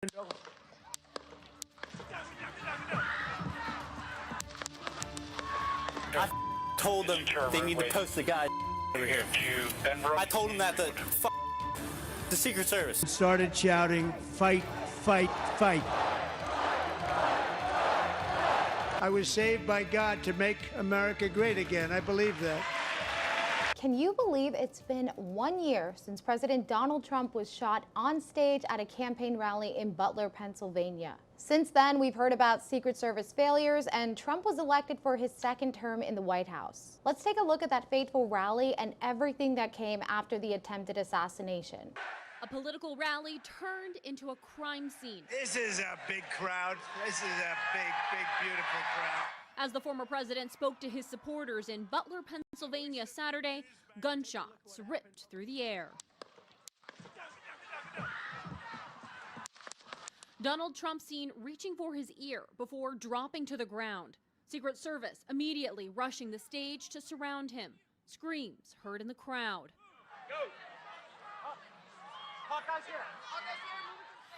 I told them they need to post the guy over here. I told them that the Secret Service started shouting, "Fight, fight, fight." I was saved by God to make America great again. I believe that. Can you believe it's been 1 year since President Donald Trump was shot on stage at a campaign rally in Butler, Pennsylvania? Since then, we've heard about Secret Service failures, and Trump was elected for his second term in the White House. Let's take a look at that fateful rally and everything that came after the attempted assassination. A political rally turned into a crime scene. This is a big crowd. This is a big, big, beautiful crowd. As the former president spoke to his supporters in Butler, Pennsylvania Saturday, gunshots ripped through the air. Donald Trump seen reaching for his ear before dropping to the ground. Secret Service immediately rushing the stage to surround him. Screams heard in the crowd.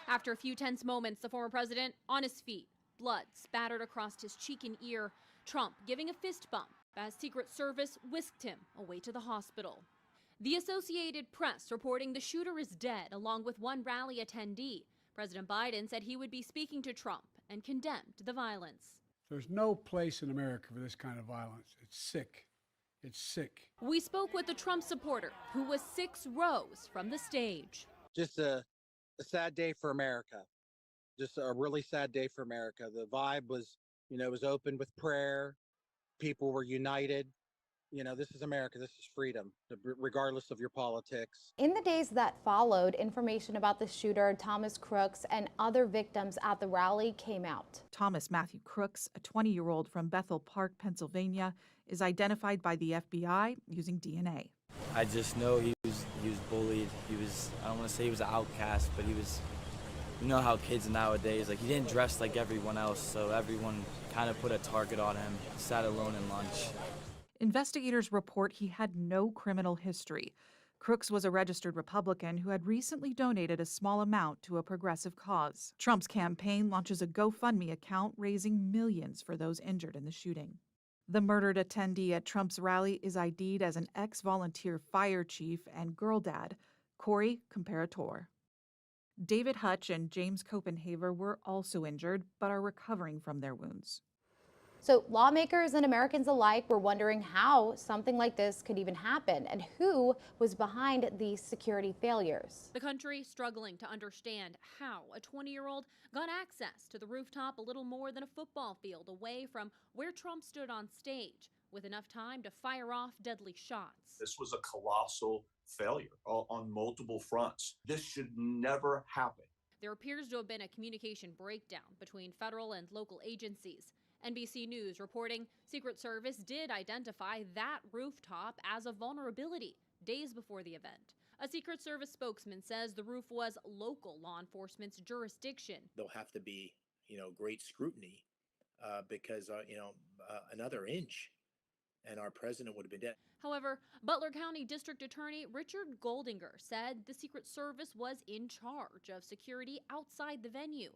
After a few tense moments, the former president on his feet, blood spattered across his cheek and ear, Trump giving a fist bump as Secret Service whisked him away to the hospital. The Associated Press reporting the shooter is dead, along with one rally attendee. President Biden said he would be speaking to Trump and condemned the violence. There's no place in America for this kind of violence. It's sick. It's sick. We spoke with a Trump supporter who was 6 rows from the stage. Just a sad day for America. Just a really sad day for America. The vibe was, it was open with prayer. People were united. This is America. This is freedom, regardless of your politics. In the days that followed, information about the shooter, Thomas Crooks, and other victims at the rally came out. Thomas Matthew Crooks, a 20-year-old from Bethel Park, Pennsylvania, is identified by the FBI using DNA. I just know he was bullied. I don't want to say he was an outcast, but he was, you know how kids nowadays, he didn't dress like everyone else, so everyone kind of put a target on him. He sat alone in lunch. Investigators report he had no criminal history. Krooks was a registered Republican who had recently donated a small amount to a progressive cause. Trump's campaign launches a GoFundMe account raising millions for those injured in the shooting. The murdered attendee at Trump's rally is ID'd as an ex-volunteer fire chief and girl dad, Corey Comperatore. David Hutch and James Copenhaver were also injured, but are recovering from their wounds. So lawmakers and Americans alike were wondering how something like this could even happen and who was behind these security failures. The country struggling to understand how a 20-year-old got access to the rooftop a little more than a football field away from where Trump stood on stage, with enough time to fire off deadly shots. This was a colossal failure on multiple fronts. This should never happen. There appears to have been a communication breakdown between federal and local agencies. NBC News reporting Secret Service did identify that rooftop as a vulnerability days before the event. A Secret Service spokesman says the roof was local law enforcement's jurisdiction. There'll have to be, great scrutiny because, another inch and our president would have been dead. However, Butler County District Attorney Richard Goldinger said the Secret Service was in charge of security outside the venue.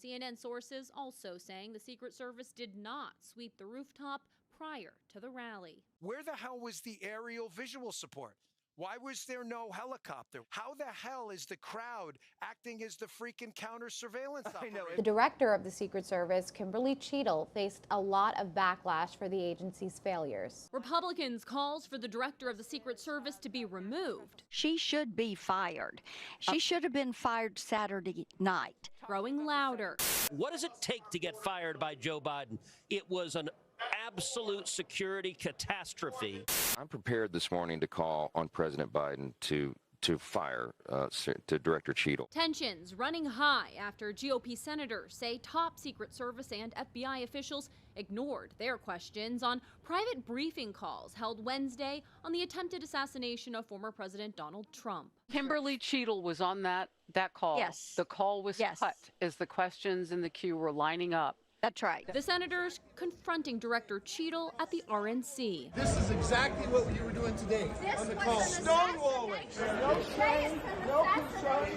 CNN sources also saying the Secret Service did not sweep the rooftop prior to the rally. Where the hell was the aerial visual support? Why was there no helicopter? How the hell is the crowd acting as the freaking counter surveillance operator? The director of the Secret Service, Kimberly Cheadle, faced a lot of backlash for the agency's failures. Republicans calls for the director of the Secret Service to be removed. She should be fired. She should have been fired Saturday night. Growing louder. What does it take to get fired by Joe Biden? It was an absolute security catastrophe. I'm prepared this morning to call on President Biden to fire to Director Cheadle. Tensions running high after GOP senators say top Secret Service and FBI officials ignored their questions on private briefing calls held Wednesday on the attempted assassination of former President Donald Trump. Kimberly Cheadle was on that call. Yes. The call was cut as the questions in the queue were lining up. That's right. The senators confronting Director Cheadle at the RNC. This is exactly what you were doing today on the call. Stonewalling. No shame, no concern.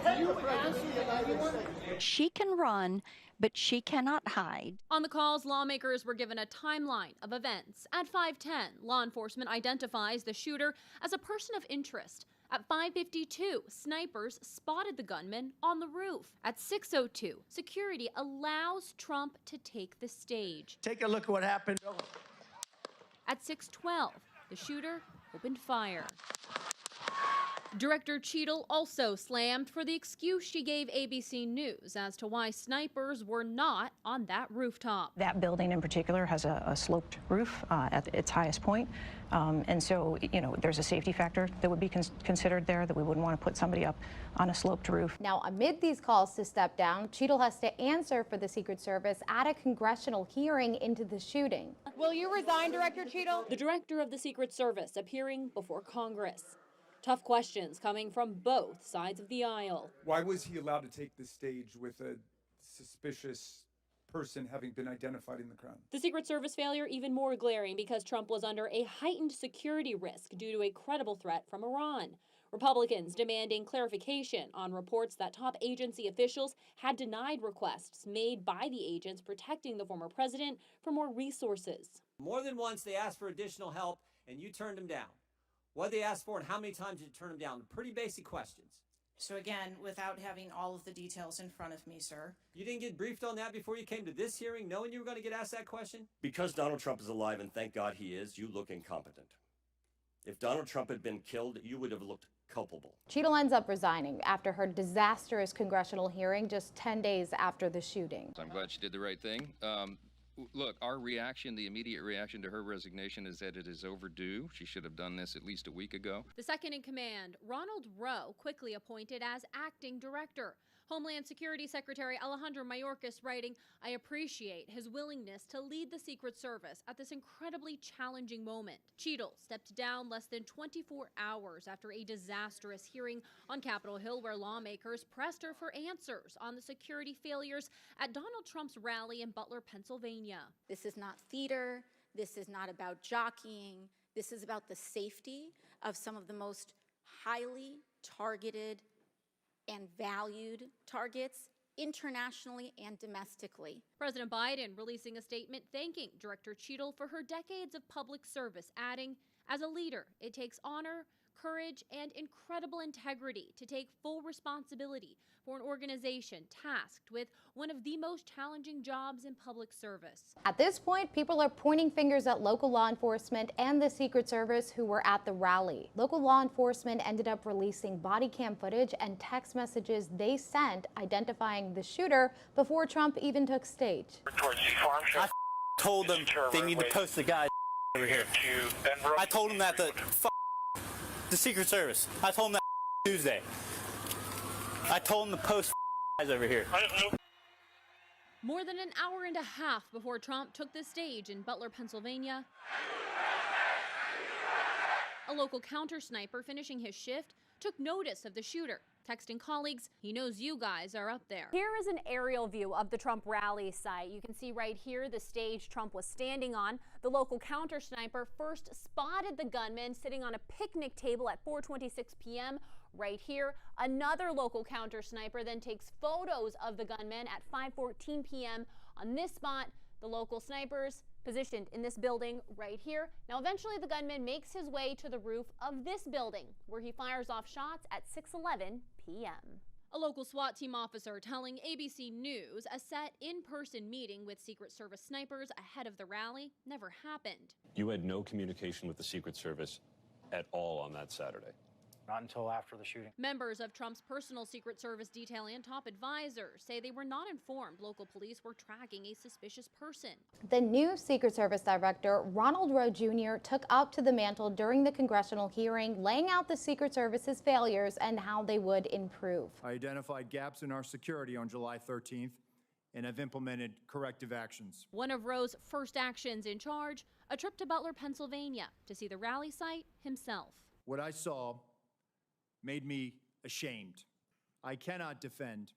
Protect the presidency of the United States. She can run, but she cannot hide. On the calls, lawmakers were given a timeline of events. At 5:10, law enforcement identifies the shooter as a person of interest. At 5:52, snipers spotted the gunman on the roof. At 6:02, security allows Trump to take the stage. Take a look at what happened. At 6:12, the shooter opened fire. Director Cheadle also slammed for the excuse she gave ABC News as to why snipers were not on that rooftop. That building in particular has a sloped roof at its highest point. And so, there's a safety factor that would be considered there, that we wouldn't want to put somebody up on a sloped roof. Now, amid these calls to step down, Cheadle has to answer for the Secret Service at a congressional hearing into the shooting. Will you resign, Director Cheadle? The director of the Secret Service appearing before Congress. Tough questions coming from both sides of the aisle. Why was he allowed to take the stage with a suspicious person having been identified in the crowd? The Secret Service failure even more glaring because Trump was under a heightened security risk due to a credible threat from Iran. Republicans demanding clarification on reports that top agency officials had denied requests made by the agents protecting the former president for more resources. More than once they asked for additional help and you turned them down. What did they ask for and how many times did you turn them down? Pretty basic questions. So again, without having all of the details in front of me, sir. You didn't get briefed on that before you came to this hearing, knowing you were going to get asked that question? Because Donald Trump is alive, and thank God he is, you look incompetent. If Donald Trump had been killed, you would have looked culpable. Cheadle ends up resigning after her disastrous congressional hearing just 10 days after the shooting. I'm glad she did the right thing. Look, our reaction, the immediate reaction to her resignation is that it is overdue. She should have done this at least a week ago. The second in command, Ronald Rowe, quickly appointed as acting director. Homeland Security Secretary Alejandro Mayorkas writing, "I appreciate his willingness to lead the Secret Service at this incredibly challenging moment." Cheadle stepped down less than 24 hours after a disastrous hearing on Capitol Hill where lawmakers pressed her for answers on the security failures at Donald Trump's rally in Butler, Pennsylvania. This is not theater. This is not about jockeying. This is about the safety of some of the most highly targeted and valued targets internationally and domestically. President Biden releasing a statement thanking Director Cheadle for her decades of public service, adding, "As a leader, it takes honor, courage, and incredible integrity to take full responsibility for an organization tasked with one of the most challenging jobs in public service." At this point, people are pointing fingers at local law enforcement and the Secret Service who were at the rally. Local law enforcement ended up releasing body cam footage and text messages they sent identifying the shooter before Trump even took stage. I told them they need to post the guy over here. I told them that the Secret Service. I told them that Tuesday. I told them to post guys over here. More than an hour and a half before Trump took the stage in Butler, Pennsylvania, a local counter sniper finishing his shift took notice of the shooter, texting colleagues, "He knows you guys are up there." Here is an aerial view of the Trump rally site. You can see right here the stage Trump was standing on. The local counter sniper first spotted the gunman sitting on a picnic table at 4:26 p.m. right here. Another local counter sniper then takes photos of the gunman at 5:14 p.m. on this spot. The local snipers positioned in this building right here. Now, eventually the gunman makes his way to the roof of this building where he fires off shots at 6:11 p.m. A local SWAT team officer telling ABC News a set in-person meeting with Secret Service snipers ahead of the rally never happened. You had no communication with the Secret Service at all on that Saturday? Not until after the shooting. Members of Trump's personal Secret Service detail and top advisors say they were not informed local police were tracking a suspicious person. The new Secret Service Director, Ronald Rowe Jr., took up to the mantle during the congressional hearing, laying out the Secret Service's failures and how they would improve. I identified gaps in our security on July 13th and have implemented corrective actions. One of Rowe's first actions in charge, a trip to Butler, Pennsylvania, to see the rally site himself. What I saw made me ashamed. I cannot defend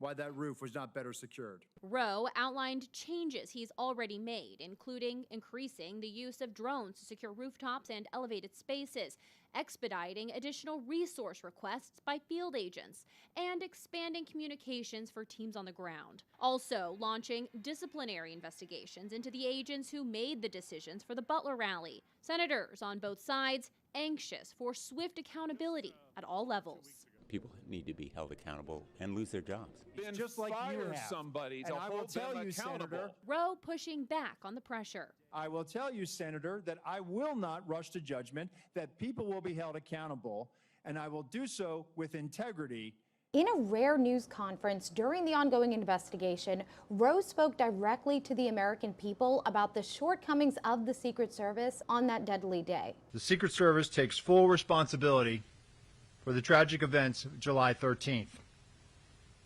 why that roof was not better secured. Rowe outlined changes he's already made, including increasing the use of drones to secure rooftops and elevated spaces, expediting additional resource requests by field agents, and expanding communications for teams on the ground. Also launching disciplinary investigations into the agents who made the decisions for the Butler rally. Senators on both sides anxious for swift accountability at all levels. People need to be held accountable and lose their jobs. Just like you have. Somebody to hold them accountable. Rowe pushing back on the pressure. I will tell you, Senator, that I will not rush to judgment, that people will be held accountable, and I will do so with integrity. In a rare news conference during the ongoing investigation, Rowe spoke directly to the American people about the shortcomings of the Secret Service on that deadly day. The Secret Service takes full responsibility for the tragic events of July 13th.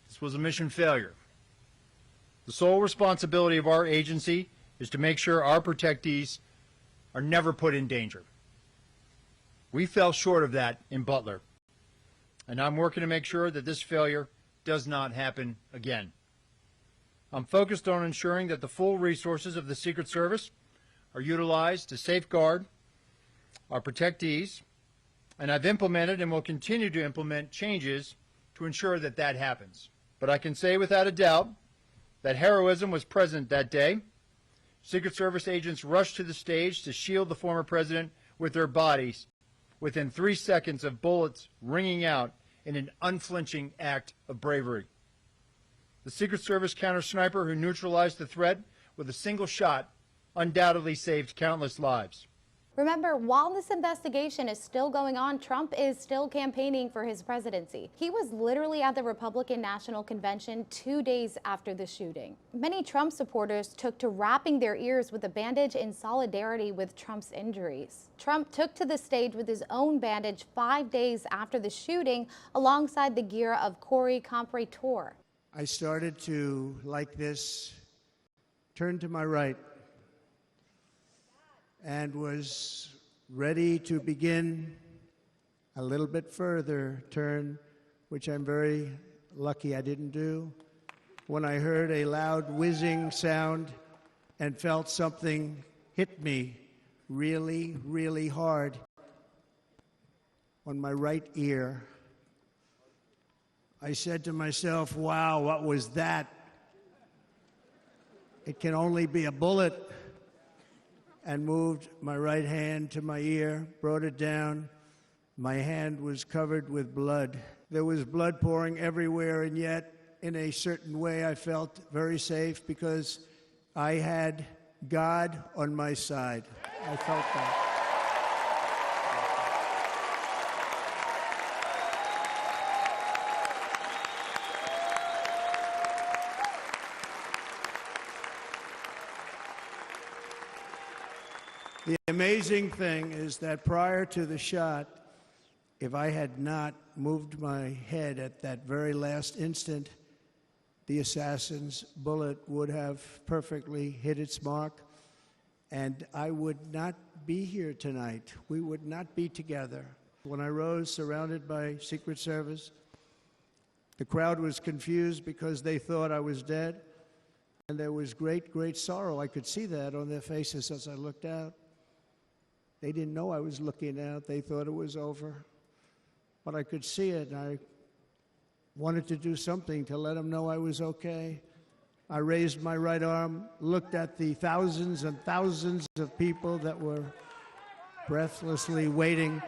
This was a mission failure. The sole responsibility of our agency is to make sure our protectees are never put in danger. We fell short of that in Butler, and I'm working to make sure that this failure does not happen again. I'm focused on ensuring that the full resources of the Secret Service are utilized to safeguard our protectees, and I've implemented and will continue to implement changes to ensure that that happens. But I can say without a doubt that heroism was present that day. Secret Service agents rushed to the stage to shield the former president with their bodies within 3 seconds of bullets ringing out in an unflinching act of bravery. The Secret Service counter-sniper who neutralized the threat with a single shot undoubtedly saved countless lives. Remember, while this investigation is still going on, Trump is still campaigning for his presidency. He was literally at the Republican National Convention 2 days after the shooting. Many Trump supporters took to wrapping their ears with a bandage in solidarity with Trump's injuries. Trump took to the stage with his own bandage 5 days after the shooting, alongside the gear of Corey Comperatore. I started to, like this, turn to my right, and was ready to begin a little bit further turn, which I'm very lucky I didn't do, when I heard a loud whizzing sound and felt something hit me really, really hard on my right ear. I said to myself, wow, what was that? It can only be a bullet. And moved my right hand to my ear, brought it down. My hand was covered with blood. There was blood pouring everywhere, and yet, in a certain way, I felt very safe because I had God on my side. I felt that. The amazing thing is that prior to the shot, if I had not moved my head at that very last instant, the assassin's bullet would have perfectly hit its mark, and I would not be here tonight. We would not be together. When I rose, surrounded by Secret Service, the crowd was confused because they thought I was dead, and there was great, great sorrow. I could see that on their faces as I looked out. They didn't know I was looking out. They thought it was over. But I could see it, and I wanted to do something to let them know I was okay. I raised my right arm, looked at the thousands and thousands of people that were breathlessly waiting,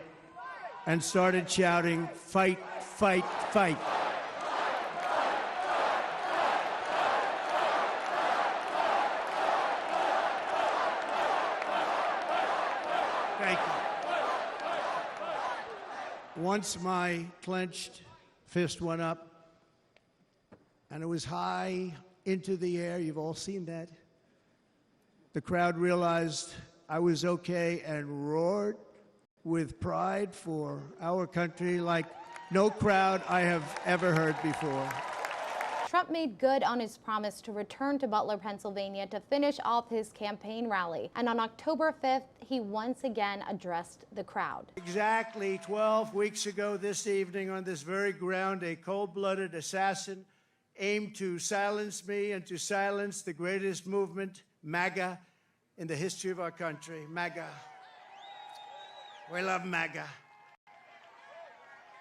and started shouting, "Fight, fight, fight." Thank you. Once my clenched fist went up, and it was high into the air, you've all seen that, the crowd realized I was okay and roared with pride for our country like no crowd I have ever heard before. Trump made good on his promise to return to Butler, Pennsylvania to finish off his campaign rally. And on October 5th, he once again addressed the crowd. Exactly 12 weeks ago this evening on this very ground, a cold-blooded assassin aimed to silence me and to silence the greatest movement, MAGA, in the history of our country. MAGA. We love MAGA.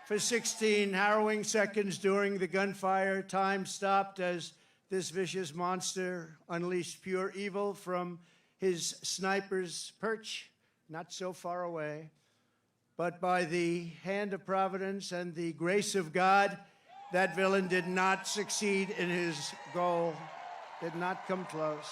For 16 harrowing seconds during the gunfire, time stopped as this vicious monster unleashed pure evil from his sniper's perch, not so far away. But by the hand of Providence and the grace of God, that villain did not succeed in his goal, did not come close.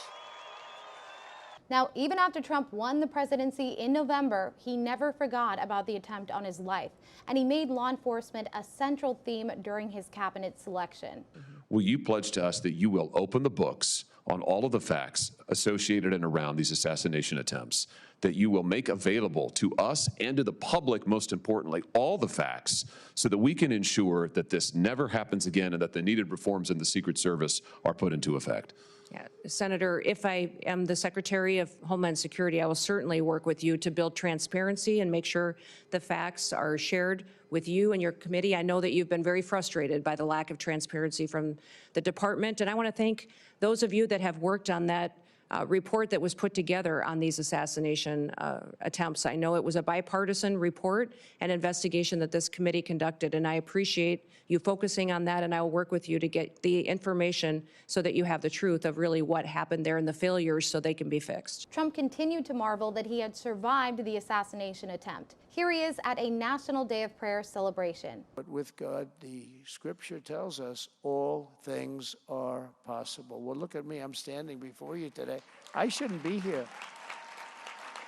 Now, even after Trump won the presidency in November, he never forgot about the attempt on his life, and he made law enforcement a central theme during his cabinet selection. Will you pledge to us that you will open the books on all of the facts associated and around these assassination attempts, that you will make available to us and to the public, most importantly, all the facts so that we can ensure that this never happens again and that the needed reforms in the Secret Service are put into effect? Yeah, Senator, if I am the Secretary of Homeland Security, I will certainly work with you to build transparency and make sure the facts are shared with you and your committee. I know that you've been very frustrated by the lack of transparency from the department, and I want to thank those of you that have worked on that report that was put together on these assassination attempts. I know it was a bipartisan report and investigation that this committee conducted, and I appreciate you focusing on that, and I will work with you to get the information so that you have the truth of really what happened there and the failures so they can be fixed. Trump continued to marvel that he had survived the assassination attempt. Here he is at a National Day of Prayer celebration. But with God, the scripture tells us all things are possible. Well, look at me. I'm standing before you today. I shouldn't be here.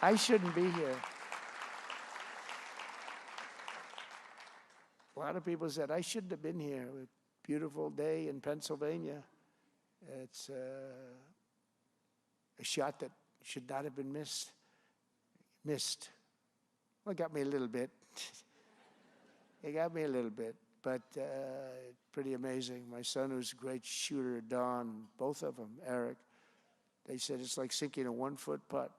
I shouldn't be here. A lot of people said I shouldn't have been here. A beautiful day in Pennsylvania. It's a shot that should not have been missed. Well, it got me a little bit. It got me a little bit, but pretty amazing. My son, who's a great shooter, Don, both of them, Eric, they said it's like sinking a 1-foot putt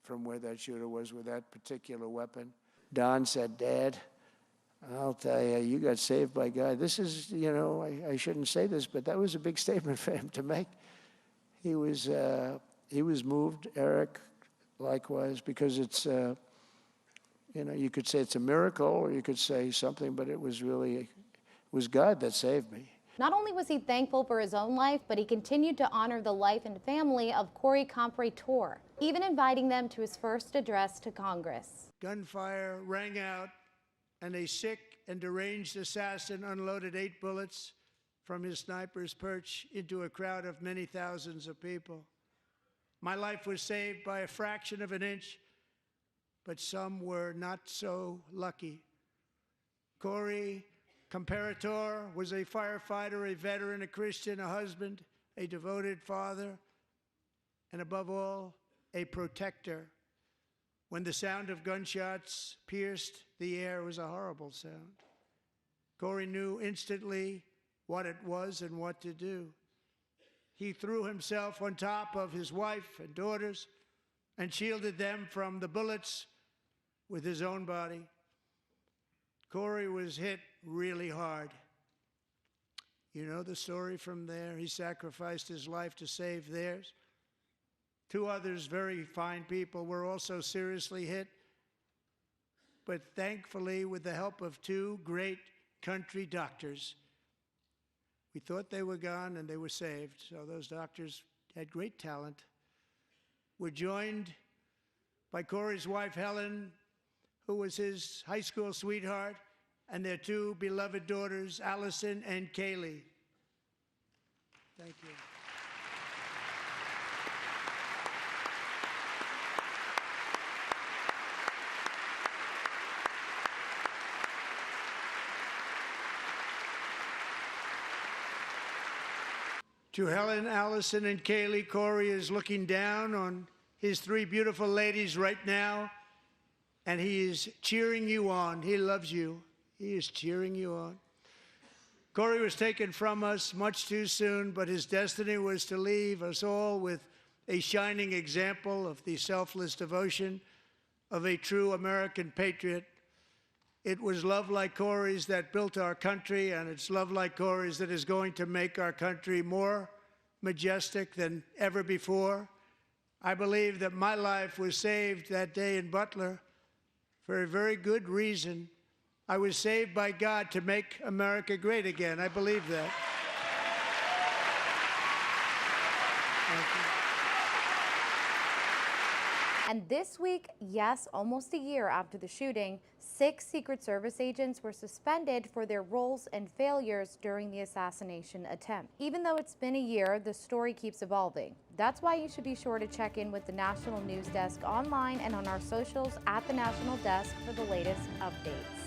from where that shooter was with that particular weapon. Don said, Dad, I'll tell you, you got saved by God. This is, you know, I shouldn't say this, but that was a big statement for him to make. He was moved, Eric, likewise, because it's, you know, you could say it's a miracle or you could say something, but it was really, it was God that saved me. Not only was he thankful for his own life, but he continued to honor the life and family of Corey Comperatore, even inviting them to his first address to Congress. Gunfire rang out, and a sick and deranged assassin unloaded 8 bullets from his sniper's perch into a crowd of many thousands of people. My life was saved by a fraction of an inch, but some were not so lucky. Corey Comperatore was a firefighter, a veteran, a Christian, a husband, a devoted father, and above all, a protector. When the sound of gunshots pierced the air, it was a horrible sound. Corey knew instantly what it was and what to do. He threw himself on top of his wife and daughters and shielded them from the bullets with his own body. Corey was hit really hard. You know the story from there. He sacrificed his life to save theirs. 2 others, very fine people, were also seriously hit. But thankfully, with the help of 2 great country doctors, we thought they were gone and they were saved. So those doctors had great talent. We're joined by Corey's wife, Helen, who was his high school sweetheart, and their 2 beloved daughters, Allison and Kaylee. Thank you. To Helen, Allison, and Kaylee, Corey is looking down on his 3 beautiful ladies right now, and he is cheering you on. He loves you. He is cheering you on. Corey was taken from us much too soon, but his destiny was to leave us all with a shining example of the selfless devotion of a true American patriot. It was love like Corey's that built our country, and it's love like Corey's that is going to make our country more majestic than ever before. I believe that my life was saved that day in Butler for a very good reason. I was saved by God to make America great again. I believe that. Thank you. And this week, yes, almost a year after the shooting, 6 Secret Service agents were suspended for their roles and failures during the assassination attempt. Even though it's been a year, the story keeps evolving. That's why you should be sure to check in with the National News Desk online and on our socials at the National Desk for the latest updates.